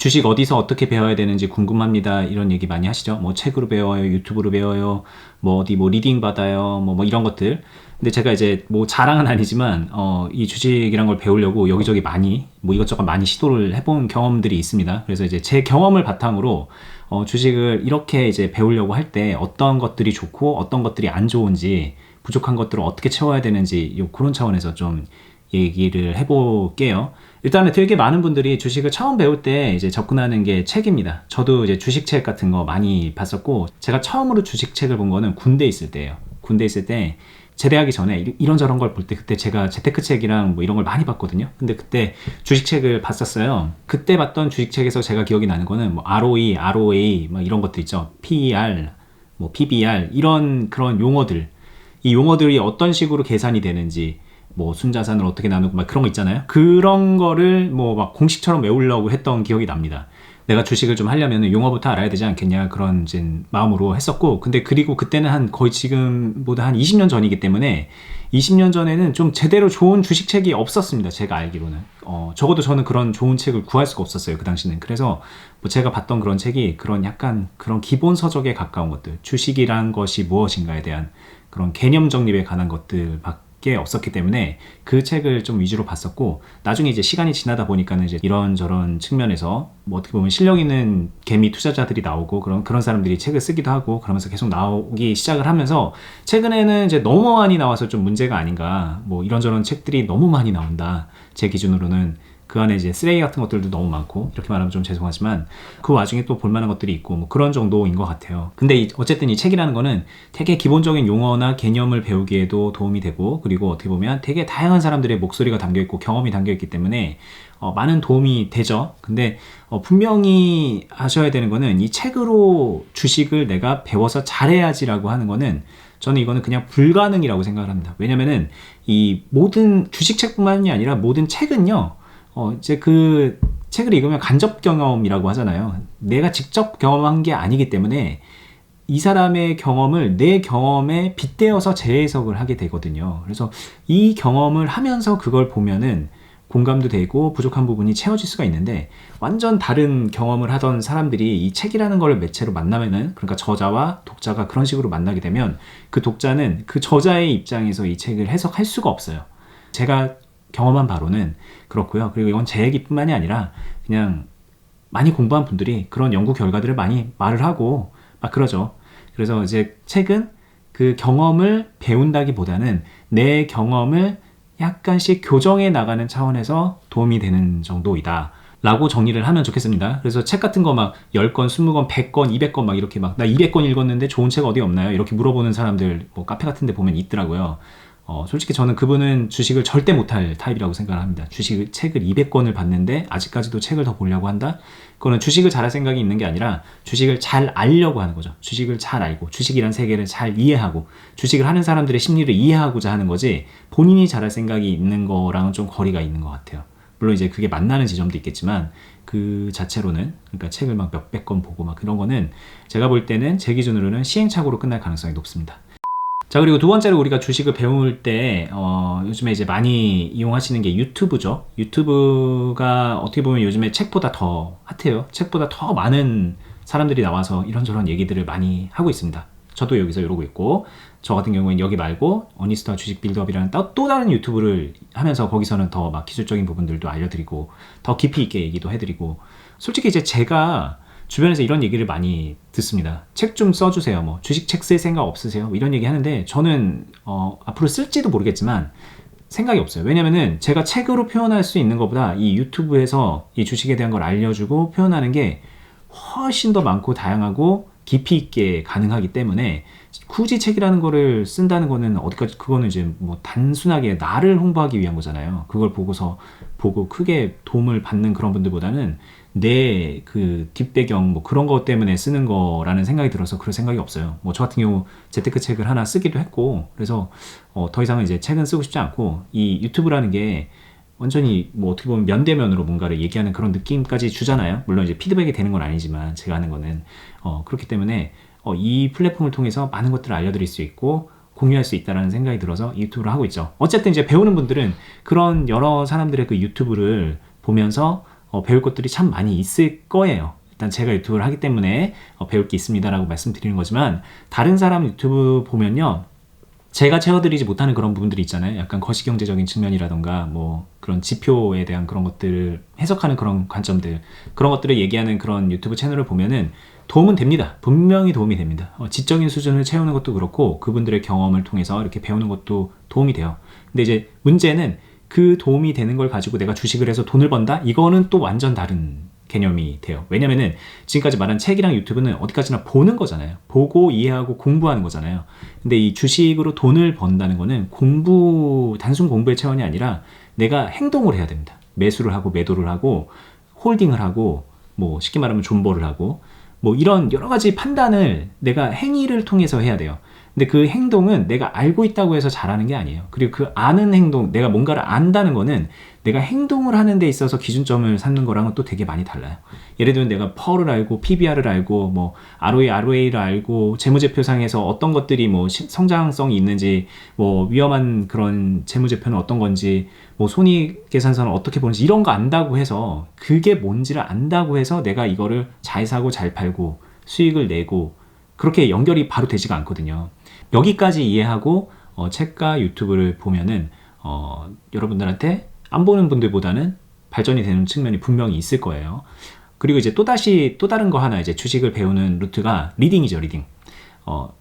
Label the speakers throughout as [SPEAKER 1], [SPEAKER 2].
[SPEAKER 1] 주식 어디서 어떻게 배워야 되는지 궁금합니다. 이런 얘기 많이 하시죠. 뭐 책으로 배워요, 유튜브로 배워요, 뭐 어디 뭐 리딩 받아요, 뭐 이런 것들. 근데 제가 이제 뭐 자랑은 아니지만 이 주식이란 걸 배우려고 여기저기 많이 뭐 이것저것 많이 시도를 해본 경험들이 있습니다. 그래서 이제 제 경험을 바탕으로 주식을 이렇게 이제 배우려고 할 때 어떤 것들이 좋고 어떤 것들이 안 좋은지, 부족한 것들을 어떻게 채워야 되는지 그런 차원에서 좀 얘기를 해볼게요. 일단은 되게 많은 분들이 주식을 처음 배울 때 이제 접근하는 게 책입니다. 저도 이제 주식책 같은 거 많이 봤었고, 제가 처음으로 주식책을 본 거는 군대 있을 때예요. 군대 있을 때 제대하기 전에 이런저런 걸 볼 때, 그때 제가 재테크 책이랑 뭐 이런 걸 많이 봤거든요. 근데 그때 주식책을 봤었어요. 그때 봤던 주식책에서 제가 기억이 나는 거는 뭐 ROE, ROA 뭐 이런 것들 있죠. PER, 뭐 PBR 이런 그런 용어들, 이 용어들이 어떤 식으로 계산이 되는지, 뭐 순자산을 어떻게 나누고 막 그런 거 있잖아요. 그런 거를 뭐 막 공식처럼 외우려고 했던 기억이 납니다. 내가 주식을 좀 하려면 용어부터 알아야 되지 않겠냐, 그런 이제 마음으로 했었고, 근데 그리고 그때는 한 거의 지금보다 한 20년 전이기 때문에 20년 전에는 좀 제대로 좋은 주식책이 없었습니다. 제가 알기로는 적어도 저는 그런 좋은 책을 구할 수가 없었어요, 그 당시는. 그래서 뭐 제가 봤던 그런 책이 그런 약간 그런 기본 서적에 가까운 것들, 주식이란 것이 무엇인가에 대한 그런 개념 정립에 관한 것들 밖에 없었기 때문에 그 책을 좀 위주로 봤었고, 나중에 이제 시간이 지나다 보니까는 이제 이런저런 측면에서 뭐 어떻게 보면 실력 있는 개미 투자자들이 나오고 그런 사람들이 책을 쓰기도 하고 그러면서 계속 나오기 시작을 하면서, 최근에는 이제 너무 많이 나와서 좀 문제가 아닌가, 뭐 이런저런 책들이 너무 많이 나온다, 제 기준으로는. 그 안에 이제 쓰레기 같은 것들도 너무 많고, 이렇게 말하면 좀 죄송하지만 그 와중에 또 볼만한 것들이 있고 뭐 그런 정도인 것 같아요. 근데 어쨌든 이 책이라는 거는 되게 기본적인 용어나 개념을 배우기에도 도움이 되고, 그리고 어떻게 보면 되게 다양한 사람들의 목소리가 담겨있고 경험이 담겨있기 때문에 많은 도움이 되죠. 근데 분명히 아셔야 되는 거는, 이 책으로 주식을 내가 배워서 잘해야지라고 하는 거는, 저는 이거는 그냥 불가능이라고 생각을 합니다. 왜냐면은 이 모든 주식책뿐만이 아니라 모든 책은요, 이제 그 책을 읽으면 간접 경험이라고 하잖아요. 내가 직접 경험한 게 아니기 때문에 이 사람의 경험을 내 경험에 빗대어서 재해석을 하게 되거든요. 그래서 이 경험을 하면서 그걸 보면은 공감도 되고 부족한 부분이 채워질 수가 있는데, 완전 다른 경험을 하던 사람들이 이 책이라는 걸 매체로 만나면은, 그러니까 저자와 독자가 그런 식으로 만나게 되면 그 독자는 그 저자의 입장에서 이 책을 해석할 수가 없어요. 제가 경험한 바로는 그렇고요. 그리고 이건 제 얘기뿐만이 아니라 그냥 많이 공부한 분들이 그런 연구 결과들을 많이 말을 하고 막 그러죠. 그래서 이제 책은 그 경험을 배운다기보다는 내 경험을 약간씩 교정해 나가는 차원에서 도움이 되는 정도이다 라고 정리를 하면 좋겠습니다. 그래서 책 같은 거 막 10권, 20권, 100권, 200권 막 이렇게 막, 나 200권 읽었는데 좋은 책 어디 없나요? 이렇게 물어보는 사람들 뭐 카페 같은 데 보면 있더라고요. 솔직히 저는 그분은 주식을 절대 못할 타입이라고 생각을 합니다. 책을 200권을 봤는데 아직까지도 책을 더 보려고 한다? 그거는 주식을 잘할 생각이 있는 게 아니라 주식을 잘 알려고 하는 거죠. 주식을 잘 알고 주식이란 세계를 잘 이해하고 주식을 하는 사람들의 심리를 이해하고자 하는 거지, 본인이 잘할 생각이 있는 거랑은 좀 거리가 있는 것 같아요. 물론 이제 그게 만나는 지점도 있겠지만, 그 자체로는, 그러니까 책을 막 몇백 권 보고 막 그런 거는 제가 볼 때는 제 기준으로는 시행착오로 끝날 가능성이 높습니다. 자, 그리고 두 번째로 우리가 주식을 배울 때 요즘에 이제 많이 이용하시는 게 유튜브죠. 유튜브가 어떻게 보면 요즘에 책보다 더 핫해요. 책보다 더 많은 사람들이 나와서 이런저런 얘기들을 많이 하고 있습니다. 저도 여기서 이러고 있고, 저 같은 경우에는 여기 말고 어니스트와 주식 빌드업이라는 또 다른 유튜브를 하면서 거기서는 더 막 기술적인 부분들도 알려드리고 더 깊이 있게 얘기도 해드리고, 솔직히 이제 제가 주변에서 이런 얘기를 많이 듣습니다. 책 좀 써주세요. 뭐 주식 책 쓸 생각 없으세요? 뭐 이런 얘기 하는데, 저는 앞으로 쓸지도 모르겠지만 생각이 없어요. 왜냐면은 제가 책으로 표현할 수 있는 것보다 이 유튜브에서 이 주식에 대한 걸 알려주고 표현하는 게 훨씬 더 많고 다양하고 깊이 있게 가능하기 때문에, 굳이 책이라는 거를 쓴다는 거는 어디까지, 그거는 이제 뭐 단순하게 나를 홍보하기 위한 거잖아요. 그걸 보고 크게 도움을 받는 그런 분들보다는 내 그 뒷배경 뭐 그런 것 때문에 쓰는 거라는 생각이 들어서 그럴 생각이 없어요. 뭐 저 같은 경우 재테크 책을 하나 쓰기도 했고, 그래서 더 이상은 이제 책은 쓰고 싶지 않고, 이 유튜브라는 게 완전히 뭐 어떻게 보면 면대면으로 뭔가를 얘기하는 그런 느낌까지 주잖아요. 물론 이제 피드백이 되는 건 아니지만 제가 하는 거는 그렇기 때문에 이 플랫폼을 통해서 많은 것들을 알려드릴 수 있고 공유할 수 있다는 생각이 들어서 유튜브를 하고 있죠. 어쨌든 이제 배우는 분들은 그런 여러 사람들의 그 유튜브를 보면서 배울 것들이 참 많이 있을 거예요. 일단 제가 유튜브를 하기 때문에 배울 게 있습니다라고 말씀드리는 거지만, 다른 사람 유튜브 보면요, 제가 채워드리지 못하는 그런 부분들이 있잖아요. 약간 거시경제적인 측면이라던가 뭐 그런 지표에 대한 그런 것들을 해석하는 그런 관점들, 그런 것들을 얘기하는 그런 유튜브 채널을 보면은 도움은 됩니다. 분명히 도움이 됩니다. 지적인 수준을 채우는 것도 그렇고 그분들의 경험을 통해서 이렇게 배우는 것도 도움이 돼요. 근데 이제 문제는 그 도움이 되는 걸 가지고 내가 주식을 해서 돈을 번다? 이거는 또 완전 다른 개념이 돼요. 왜냐면은 지금까지 말한 책이랑 유튜브는 어디까지나 보는 거잖아요. 보고 이해하고 공부하는 거잖아요. 근데 이 주식으로 돈을 번다는 거는 단순 공부의 차원이 아니라 내가 행동을 해야 됩니다. 매수를 하고 매도를 하고 홀딩을 하고 뭐 쉽게 말하면 존버를 하고 뭐 이런 여러 가지 판단을 내가 행위를 통해서 해야 돼요. 근데 그 행동은 내가 알고 있다고 해서 잘하는 게 아니에요. 그리고 그 아는 행동, 내가 뭔가를 안다는 거는 내가 행동을 하는 데 있어서 기준점을 삼는 거랑은 또 되게 많이 달라요. 예를 들면 내가 퍼를 알고 PBR을 알고 뭐 ROE, ROA를 알고 재무제표상에서 어떤 것들이 뭐 성장성이 있는지, 뭐 위험한 그런 재무제표는 어떤 건지, 뭐 손익계산서는 어떻게 보는지 이런 거 안다고 해서, 그게 뭔지를 안다고 해서 내가 이거를 잘 사고 잘 팔고 수익을 내고 그렇게 연결이 바로 되지가 않거든요. 여기까지 이해하고 책과 유튜브를 보면은 여러분들한테 안 보는 분들보다는 발전이 되는 측면이 분명히 있을 거예요. 그리고 이제 또 다른 거 하나, 이제 주식을 배우는 루트가 리딩이죠, 리딩.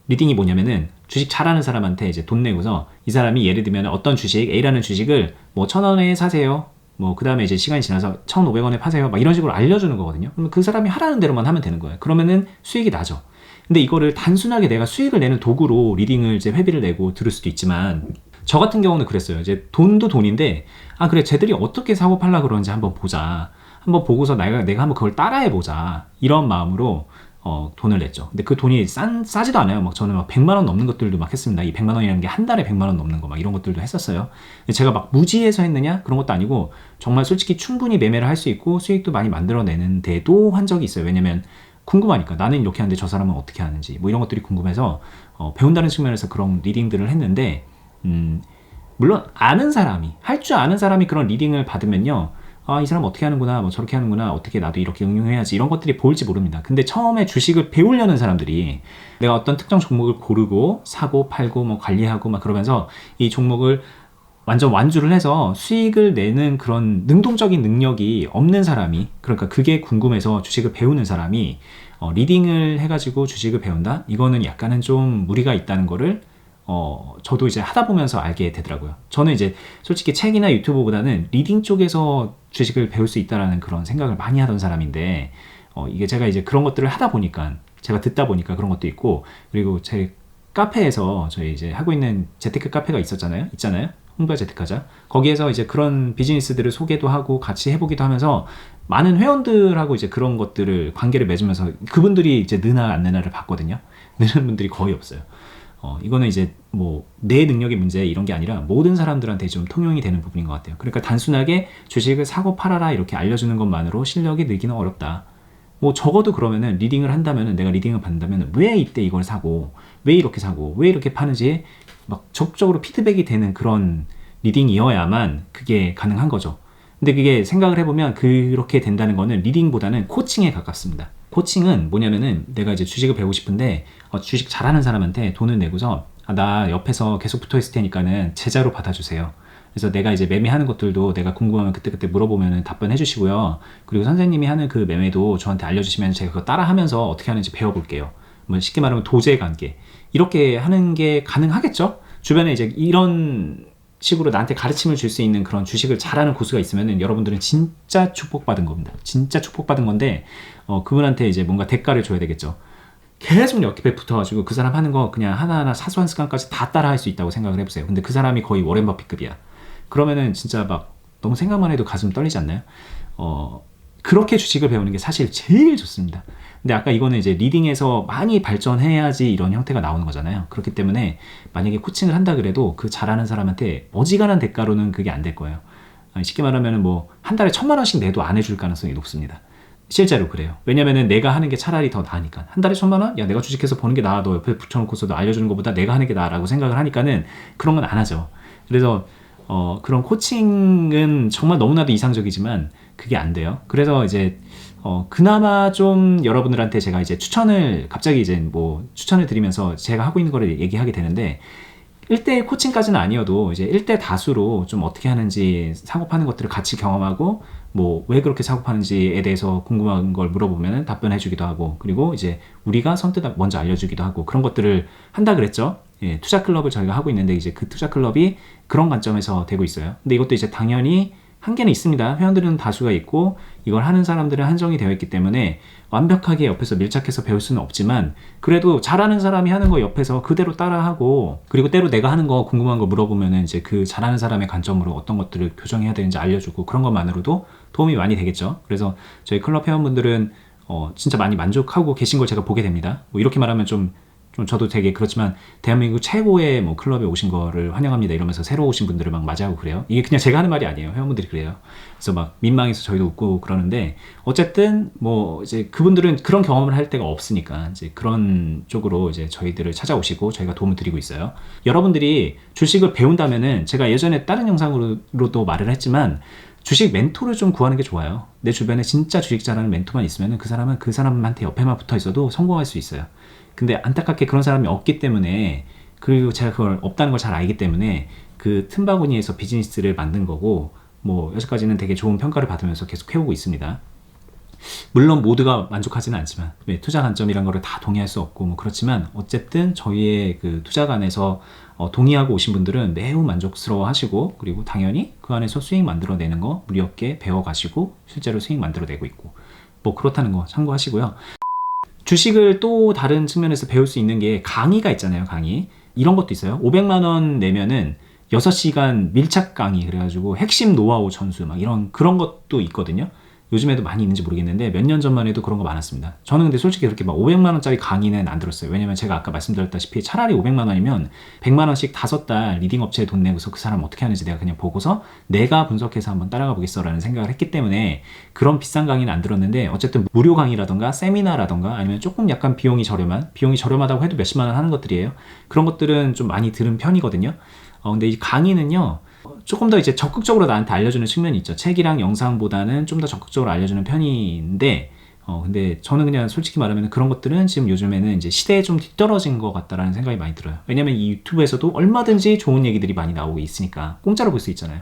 [SPEAKER 1] 리딩이 뭐냐면은 주식 잘하는 사람한테 이제 돈 내고서, 이 사람이 예를 들면 어떤 주식, A라는 주식을 뭐 1,000원에 사세요. 뭐 그 다음에 이제 시간이 지나서 1,500원에 파세요. 막 이런 식으로 알려주는 거거든요. 그럼 그 사람이 하라는 대로만 하면 되는 거예요. 그러면은 수익이 나죠. 근데 이거를 단순하게 내가 수익을 내는 도구로 리딩을 이제 회비를 내고 들을 수도 있지만, 저 같은 경우는 그랬어요. 이제 돈도 돈인데, 그래, 쟤들이 어떻게 사고 팔라 그러는지 한번 보자. 한번 보고서 내가 한번 그걸 따라해 보자. 이런 마음으로 돈을 냈죠. 근데 그 돈이 싸지도 않아요. 막 저는 막 100만 원 넘는 것들도 막 했습니다. 이 100만 원이라는 게 한 달에 100만 원 넘는 거 막 이런 것들도 했었어요. 근데 제가 막 무지해서 했느냐? 그런 것도 아니고, 정말 솔직히 충분히 매매를 할 수 있고 수익도 많이 만들어내는데도 한 적이 있어요. 왜냐면 궁금하니까, 나는 이렇게 하는데 저 사람은 어떻게 하는지 뭐 이런 것들이 궁금해서 배운다는 측면에서 그런 리딩들을 했는데, 물론 할 줄 아는 사람이 그런 리딩을 받으면요, 이 사람 어떻게 하는구나, 뭐 저렇게 하는구나, 어떻게 나도 이렇게 응용해야지, 이런 것들이 보일지 모릅니다. 근데 처음에 주식을 배우려는 사람들이 내가 어떤 특정 종목을 고르고 사고 팔고 뭐 관리하고 막 그러면서 이 종목을 완전 완주를 해서 수익을 내는 그런 능동적인 능력이 없는 사람이, 그러니까 그게 궁금해서 주식을 배우는 사람이 리딩을 해가지고 주식을 배운다? 이거는 약간은 좀 무리가 있다는 거를 저도 이제 하다 보면서 알게 되더라고요. 저는 이제 솔직히 책이나 유튜브보다는 리딩 쪽에서 주식을 배울 수 있다라는 그런 생각을 많이 하던 사람인데, 이게 제가 이제 그런 것들을 하다 보니까, 제가 듣다 보니까 그런 것도 있고, 그리고 제 카페에서 저희 이제 하고 있는 재테크 카페가 있잖아요. 홍보와 재테크하자. 거기에서 이제 그런 비즈니스들을 소개도 하고 같이 해보기도 하면서 많은 회원들하고 이제 그런 것들을 관계를 맺으면서, 그분들이 이제 느나 안 느나를 봤거든요. 느는 분들이 거의 없어요. 이거는 이제 뭐 내 능력의 문제 이런 게 아니라 모든 사람들한테 좀 통용이 되는 부분인 것 같아요. 그러니까 단순하게 주식을 사고 팔아라 이렇게 알려주는 것만으로 실력이 늘기는 어렵다. 뭐 적어도 그러면은 리딩을 한다면은, 내가 리딩을 받는다면 왜 이때 이걸 사고, 왜 이렇게 사고, 왜 이렇게 파는지 막 적극적으로 피드백이 되는 그런 리딩이어야만 그게 가능한 거죠. 근데 그게 생각을 해보면 그렇게 된다는 거는 리딩보다는 코칭에 가깝습니다. 코칭은 뭐냐면은, 내가 이제 주식을 배우고 싶은데 주식 잘하는 사람한테 돈을 내고서 나 옆에서 계속 붙어 있을 테니까는 제자로 받아주세요. 그래서 내가 이제 매매하는 것들도 내가 궁금하면 그때그때 물어보면 답변해 주시고요. 그리고 선생님이 하는 그 매매도 저한테 알려주시면 제가 그거 따라 하면서 어떻게 하는지 배워볼게요. 뭐 쉽게 말하면 도제 관계. 이렇게 하는 게 가능하겠죠? 주변에 이제 이런 식으로 나한테 가르침을 줄 수 있는 그런 주식을 잘하는 고수가 있으면은 여러분들은 진짜 축복받은 겁니다. 진짜 축복받은 건데, 그분한테 이제 뭔가 대가를 줘야 되겠죠. 계속 옆에 붙어가지고 그 사람 하는 거 그냥 하나하나 사소한 습관까지 다 따라 할 수 있다고 생각을 해보세요. 근데 그 사람이 거의 워렌 버핏급이야. 그러면은 진짜 막 너무 생각만 해도 가슴 떨리지 않나요? 그렇게 주식을 배우는 게 사실 제일 좋습니다. 근데 아까 이거는 이제 리딩에서 많이 발전해야지 이런 형태가 나오는 거잖아요. 그렇기 때문에 만약에 코칭을 한다 그래도 그 잘하는 사람한테 어지간한 대가로는 그게 안 될 거예요. 쉽게 말하면 뭐 한 달에 1,000만 원씩 내도 안 해줄 가능성이 높습니다. 실제로 그래요. 왜냐면은 내가 하는 게 차라리 더 나으니까. 한 달에 1,000만 원? 야, 내가 주식해서 버는 게 나아. 너 옆에 붙여놓고서도 알려주는 것보다 내가 하는 게 나아라고 생각을 하니까는 그런 건 안 하죠. 그래서 그런 코칭은 정말 너무나도 이상적이지만 그게 안 돼요. 그래서 이제 그나마 좀 여러분들한테 제가 이제 갑자기 이제 뭐 추천을 드리면서 제가 하고 있는 거를 얘기하게 되는데, 1대1 코칭까지는 아니어도 이제 1대 다수로 좀 어떻게 하는지 사고 파는 것들을 같이 경험하고, 뭐 왜 그렇게 사고 파는지에 대해서 궁금한 걸 물어보면 답변해 주기도 하고, 그리고 이제 우리가 선뜻 먼저 알려주기도 하고, 그런 것들을 한다 그랬죠. 예, 투자 클럽을 저희가 하고 있는데, 이제 그 투자 클럽이 그런 관점에서 되고 있어요. 근데 이것도 이제 당연히 한계는 있습니다. 회원들은 다수가 있고 이걸 하는 사람들은 한정이 되어 있기 때문에 완벽하게 옆에서 밀착해서 배울 수는 없지만, 그래도 잘하는 사람이 하는 거 옆에서 그대로 따라하고, 그리고 때로 내가 하는 거 궁금한 거 물어보면은 이제 그 잘하는 사람의 관점으로 어떤 것들을 교정해야 되는지 알려주고, 그런 것만으로도 도움이 많이 되겠죠. 그래서 저희 클럽 회원분들은 진짜 많이 만족하고 계신 걸 제가 보게 됩니다. 뭐 이렇게 말하면 좀 저도 되게 그렇지만, 대한민국 최고의 뭐 클럽에 오신 거를 환영합니다 이러면서 새로 오신 분들을 막 맞이하고 그래요. 이게 그냥 제가 하는 말이 아니에요. 회원분들이 그래요. 그래서 막 민망해서 저희도 웃고 그러는데, 어쨌든 뭐 이제 그분들은 그런 경험을 할 때가 없으니까 이제 그런 쪽으로 이제 저희들을 찾아오시고 저희가 도움을 드리고 있어요. 여러분들이 주식을 배운다면은, 제가 예전에 다른 영상으로도 말을 했지만, 주식 멘토를 좀 구하는 게 좋아요. 내 주변에 진짜 주식 잘하는 멘토만 있으면 그 사람한테 옆에만 붙어 있어도 성공할 수 있어요. 근데 안타깝게 그런 사람이 없기 때문에, 그리고 제가 그걸 없다는 걸 잘 알기 때문에 그 틈바구니에서 비즈니스를 만든 거고, 뭐 여기까지는 되게 좋은 평가를 받으면서 계속 해오고 있습니다. 물론 모두가 만족하지는 않지만, 투자 관점이란 거를 다 동의할 수 없고 뭐 그렇지만, 어쨌든 저희의 그 투자관에서 동의하고 오신 분들은 매우 만족스러워 하시고, 그리고 당연히 그 안에서 수익 만들어내는 거 무리 없게 배워가시고 실제로 수익 만들어내고 있고, 뭐 그렇다는 거 참고하시고요. 주식을 또 다른 측면에서 배울 수 있는 게 강의가 있잖아요. 강의 이런 것도 있어요. 500만 원 내면은 6시간 밀착 강의, 그래가지고 핵심 노하우 전수 막 그런 것도 있거든요. 요즘에도 많이 있는지 모르겠는데 몇 년 전만 해도 그런 거 많았습니다. 저는 근데 솔직히 그렇게 막 500만 원짜리 강의는 안 들었어요. 왜냐면 제가 아까 말씀드렸다시피 차라리 500만 원이면 100만 원씩 5달 리딩 업체에 돈 내고서 그 사람 어떻게 하는지 내가 그냥 보고서 내가 분석해서 한번 따라가 보겠어라는 생각을 했기 때문에 그런 비싼 강의는 안 들었는데, 어쨌든 무료 강의라던가 세미나라던가 아니면 조금 약간 비용이 저렴하다고 해도 몇십만 원 하는 것들이에요. 그런 것들은 좀 많이 들은 편이거든요. 근데 이 강의는요, 조금 더 이제 적극적으로 나한테 알려주는 측면이 있죠. 책이랑 영상보다는 좀 더 적극적으로 알려주는 편인데, 근데 저는 그냥 솔직히 말하면 그런 것들은 지금 요즘에는 이제 시대에 좀 뒤떨어진 것 같다라는 생각이 많이 들어요. 왜냐면 이 유튜브에서도 얼마든지 좋은 얘기들이 많이 나오고 있으니까 공짜로 볼 수 있잖아요.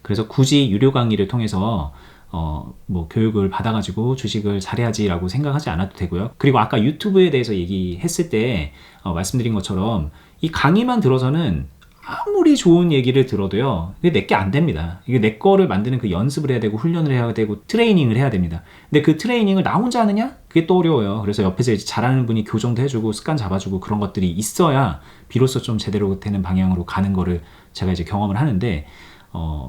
[SPEAKER 1] 그래서 굳이 유료 강의를 통해서 뭐 교육을 받아가지고 주식을 잘해야지라고 생각하지 않아도 되고요. 그리고 아까 유튜브에 대해서 얘기했을 때 말씀드린 것처럼 이 강의만 들어서는 아무리 좋은 얘기를 들어도요, 이게 내게 안 됩니다. 이게 내 거를 만드는 그 연습을 해야 되고 훈련을 해야 되고 트레이닝을 해야 됩니다. 근데 그 트레이닝을 나 혼자 하느냐? 그게 또 어려워요. 그래서 옆에서 이제 잘하는 분이 교정도 해주고 습관 잡아주고 그런 것들이 있어야 비로소 좀 제대로 되는 방향으로 가는 거를 제가 이제 경험을 하는데,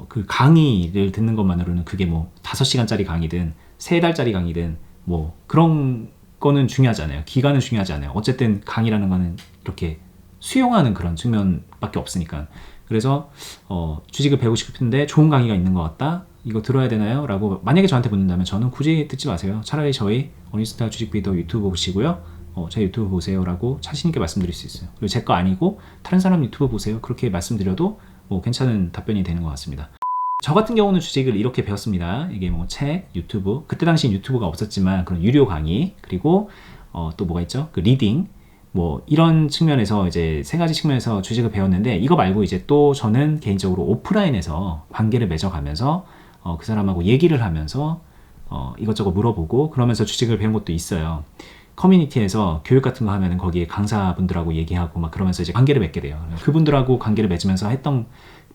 [SPEAKER 1] 그 강의를 듣는 것만으로는 그게 뭐 5시간짜리 강의든 3달짜리 강의든 뭐 그런 거는 중요하잖아요. 기간은 중요하지 않아요. 어쨌든 강의라는 거는 이렇게 수용하는 그런 측면밖에 없으니까. 그래서 주식을 배우고 싶은데 좋은 강의가 있는 것 같다, 이거 들어야 되나요? 라고 만약에 저한테 묻는다면 저는 굳이 듣지 마세요. 차라리 저희 어니스타 주식비더 유튜브 보시고요, 제 유튜브 보세요 라고 자신 있게 말씀드릴 수 있어요. 그리고 제 거 아니고 다른 사람 유튜브 보세요, 그렇게 말씀드려도 뭐 괜찮은 답변이 되는 것 같습니다. 저 같은 경우는 주식을 이렇게 배웠습니다. 이게 뭐 책, 유튜브, 그때 당시 유튜브가 없었지만 그런 유료 강의, 그리고 또 뭐가 있죠? 그 리딩, 뭐 이런 측면에서 이제 3가지 측면에서 주식을 배웠는데, 이거 말고 이제 또 저는 개인적으로 오프라인에서 관계를 맺어가면서 그 사람하고 얘기를 하면서 이것저것 물어보고 그러면서 주식을 배운 것도 있어요. 커뮤니티에서 교육 같은 거 하면은 거기에 강사분들하고 얘기하고 막 그러면서 이제 관계를 맺게 돼요. 그분들하고 관계를 맺으면서 했던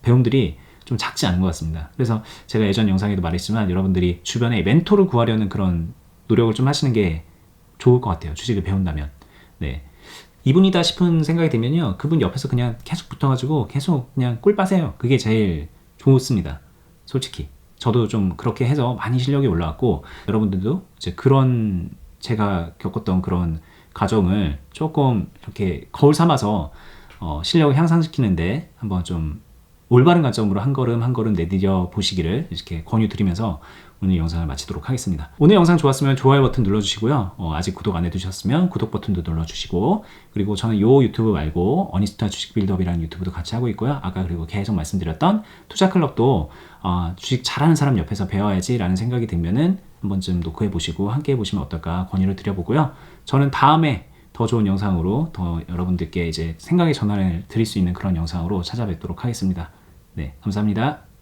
[SPEAKER 1] 배움들이 좀 작지 않은 것 같습니다. 그래서 제가 예전 영상에도 말했지만, 여러분들이 주변에 멘토를 구하려는 그런 노력을 좀 하시는 게 좋을 것 같아요. 주식을 배운다면. 네. 이분이다 싶은 생각이 들면요, 그분 옆에서 그냥 계속 붙어가지고 계속 그냥 꿀 빠세요. 그게 제일 좋습니다. 솔직히 저도 좀 그렇게 해서 많이 실력이 올라왔고, 여러분들도 이제 그런 제가 겪었던 그런 과정을 조금 이렇게 거울 삼아서 실력을 향상시키는데 한번 좀 올바른 관점으로 한 걸음 한 걸음 내디뎌 보시기를 이렇게 권유드리면서 오늘 영상을 마치도록 하겠습니다. 오늘 영상 좋았으면 좋아요 버튼 눌러주시고요. 아직 구독 안 해두셨으면 구독 버튼도 눌러주시고, 그리고 저는 요 유튜브 말고 어니스타 주식 빌드업이라는 유튜브도 같이 하고 있고요. 아까 그리고 계속 말씀드렸던 투자 클럽도 주식 잘하는 사람 옆에서 배워야지라는 생각이 들면은 한 번쯤 노크해 보시고 함께 해보시면 어떨까 권유를 드려보고요. 저는 다음에 더 좋은 영상으로 더 여러분들께 이제 생각의 전환을 드릴 수 있는 그런 영상으로 찾아뵙도록 하겠습니다. 네, 감사합니다.